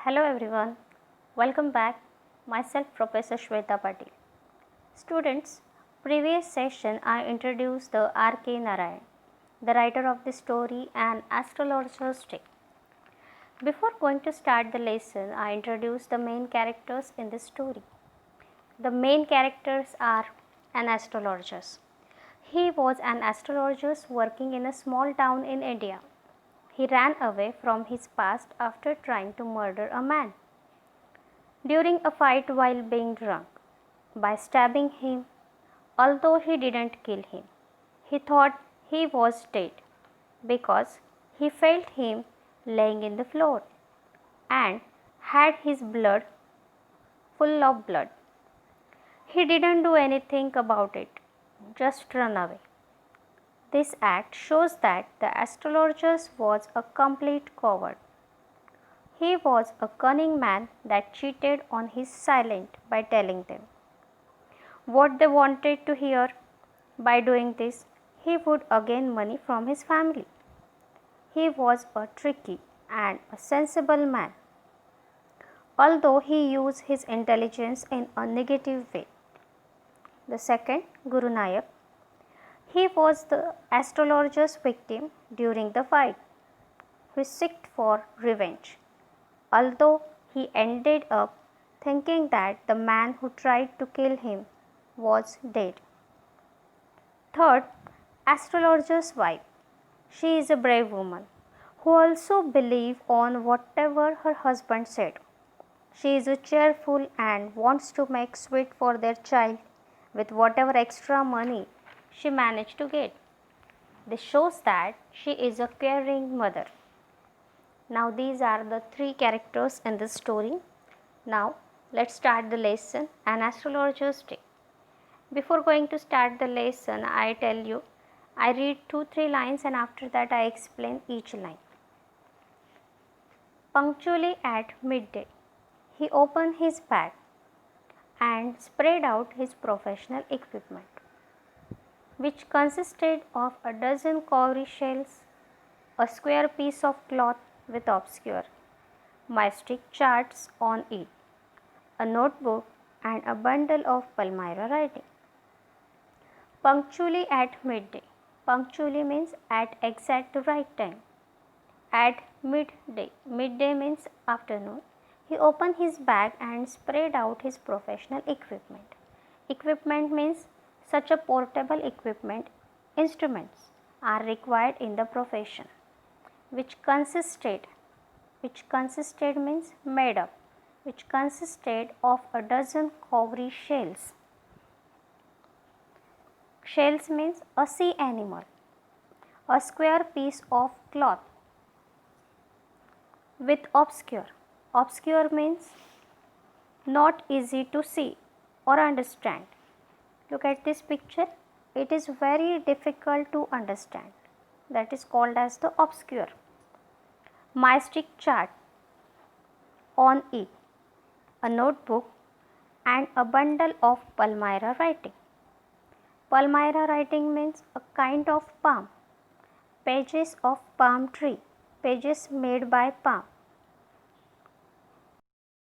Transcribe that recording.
Hello everyone, welcome back. Myself Professor Shweta Patil. Students, previous session I introduced the R.K. Narayan, the writer of the story and astrologer's tale. Before going to start the lesson, I introduced the main characters in the story. The main characters are an astrologer. He was an astrologer working in a small town in India. He ran away from his past after trying to murder a man during a fight while being drunk by stabbing him. Although he didn't kill him, he thought he was dead because he felt him laying in the floor and had his blood full of blood. He didn't do anything about it, just run away. This act shows that the astrologer was a complete coward. He was a cunning man that cheated on his silent by telling them what they wanted to hear. By doing this, he would gain money from his family. He was a tricky and a sensible man, although he used his intelligence in a negative way. The second, Guru Nayak. He was the astrologer's victim during the fight, who sought for revenge, although he ended up thinking that the man who tried to kill him was dead. Third, astrologer's wife. She is a brave woman who also believes on whatever her husband said. She is cheerful and wants to make sweet for their child with whatever extra money she managed to get. This shows that she is a caring mother. Now these are the three characters in this story. Now let's start the lesson, An Astrologer's Tale. Before going to start the lesson, I tell you, I read 2-3 lines and after that I explain each line. Punctually at midday, he opened his bag and spread out his professional equipment, which consisted of a dozen cowrie shells, a square piece of cloth with obscure mystic charts on it, a notebook, and a bundle of Palmyra writing. Punctually at midday. Punctually means at exact the right time. At midday. Midday means afternoon. He opened his bag and spread out his professional equipment. Equipment means such a portable equipment. Instruments are required in the profession, which consisted means made up, which consisted of a dozen cowrie shells. Shells means a sea animal, a square piece of cloth with obscure. Obscure means not easy to see or understand. Look at this picture. It is very difficult to understand. That is called as the obscure. Mystic chart on it, a notebook, and a bundle of Palmyra writing. Palmyra writing means a kind of palm, pages of palm tree, pages made by palm.